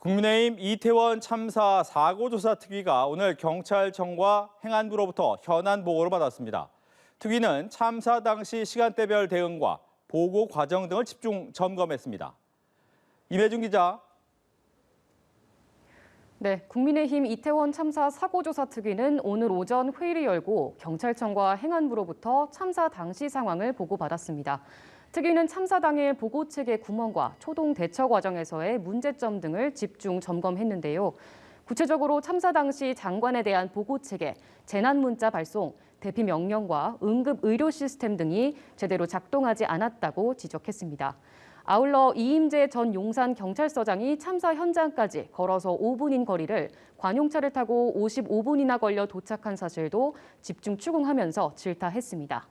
국민의힘 이태원 참사 사고조사 특위가 오늘 경찰청과 행안부로부터 현안 보고를 받았습니다. 특위는 참사 당시 시간대별 대응과 보고 과정 등을 집중 점검했습니다. 임혜준 기자. 네, 국민의힘 이태원 참사 사고조사 특위는 오늘 오전 회의를 열고 경찰청과 행안부로부터 참사 당시 상황을 보고받았습니다. 특위는 참사 당일 보고체계 구멍과 초동 대처 과정에서의 문제점 등을 집중 점검했는데요. 구체적으로 참사 당시 장관에 대한 보고체계, 재난문자 발송, 대피 명령과 응급의료 시스템 등이 제대로 작동하지 않았다고 지적했습니다. 아울러 이임재 전 용산경찰서장이 참사 현장까지 걸어서 5분인 거리를 관용차를 타고 55분이나 걸려 도착한 사실도 집중 추궁하면서 질타했습니다.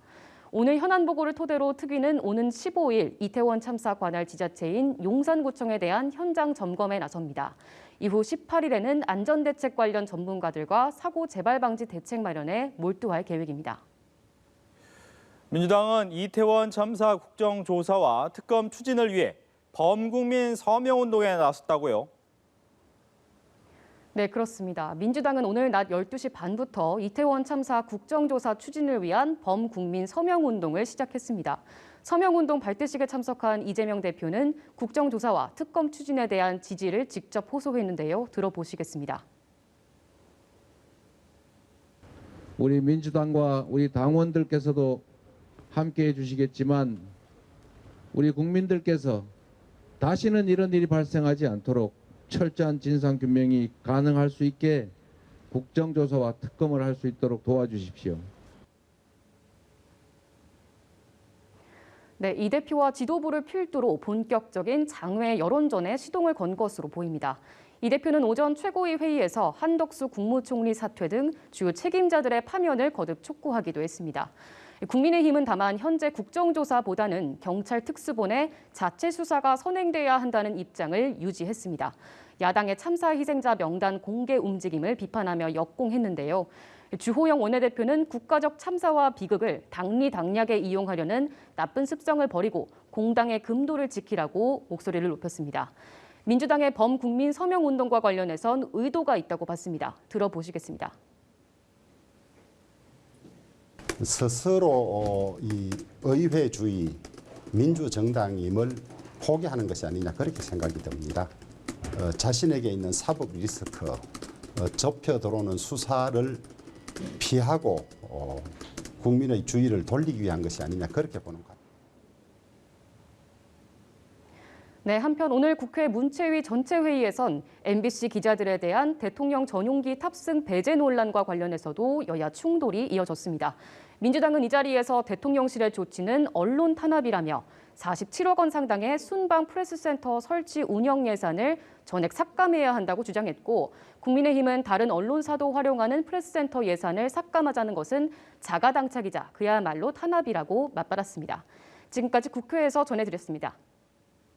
오늘 현안 보고를 토대로 특위는 오는 15일 이태원 참사 관할 지자체인 용산구청에 대한 현장 점검에 나섭니다. 이후 18일에는 안전대책 관련 전문가들과 사고 재발 방지 대책 마련에 몰두할 계획입니다. 민주당은 이태원 참사 국정조사와 특검 추진을 위해 범국민 서명운동에 나섰다고요. 네, 그렇습니다. 민주당은 오늘 낮 12시 반부터 이태원 참사 국정조사 추진을 위한 범국민 서명운동을 시작했습니다. 서명운동 발대식에 참석한 이재명 대표는 국정조사와 특검 추진에 대한 지지를 직접 호소했는데요. 들어보시겠습니다. 우리 민주당과 우리 당원들께서도 함께해 주시겠지만 우리 국민들께서 다시는 이런 일이 발생하지 않도록 철저한 진상규명이 가능할 수 있게 국정조사와 특검을 할 수 있도록 도와주십시오. 네, 이 대표와 지도부를 필두로 본격적인 장외 여론전에 시동을 건 것으로 보입니다. 이 대표는 오전 최고위 회의에서 한덕수 국무총리 사퇴 등 주요 책임자들의 파면을 거듭 촉구하기도 했습니다. 국민의힘은 다만 현재 국정조사보다는 경찰 특수본의 자체 수사가 선행돼야 한다는 입장을 유지했습니다. 야당의 참사 희생자 명단 공개 움직임을 비판하며 역공했는데요. 주호영 원내대표는 국가적 참사와 비극을 당리당략에 이용하려는 나쁜 습성을 버리고 공당의 금도를 지키라고 목소리를 높였습니다. 민주당의 범국민 서명운동과 관련해선 의도가 있다고 봤습니다. 들어보시겠습니다. 스스로 이 의회주의, 민주정당임을 포기하는 것이 아니냐 그렇게 생각이 듭니다. 자신에게 있는 사법 리스크, 접혀 들어오는 수사를 피하고 국민의 주의를 돌리기 위한 것이 아니냐 그렇게 보는 것 같습니다. 네, 한편 오늘 국회 문체위 전체 회의에선 MBC 기자들에 대한 대통령 전용기 탑승 배제 논란과 관련해서도 여야 충돌이 이어졌습니다. 민주당은 이 자리에서 대통령실의 조치는 언론 탄압이라며 47억 원 상당의 순방 프레스센터 설치 운영 예산을 전액 삭감해야 한다고 주장했고, 국민의힘은 다른 언론사도 활용하는 프레스센터 예산을 삭감하자는 것은 자가당착이자 그야말로 탄압이라고 맞받았습니다. 지금까지 국회에서 전해드렸습니다.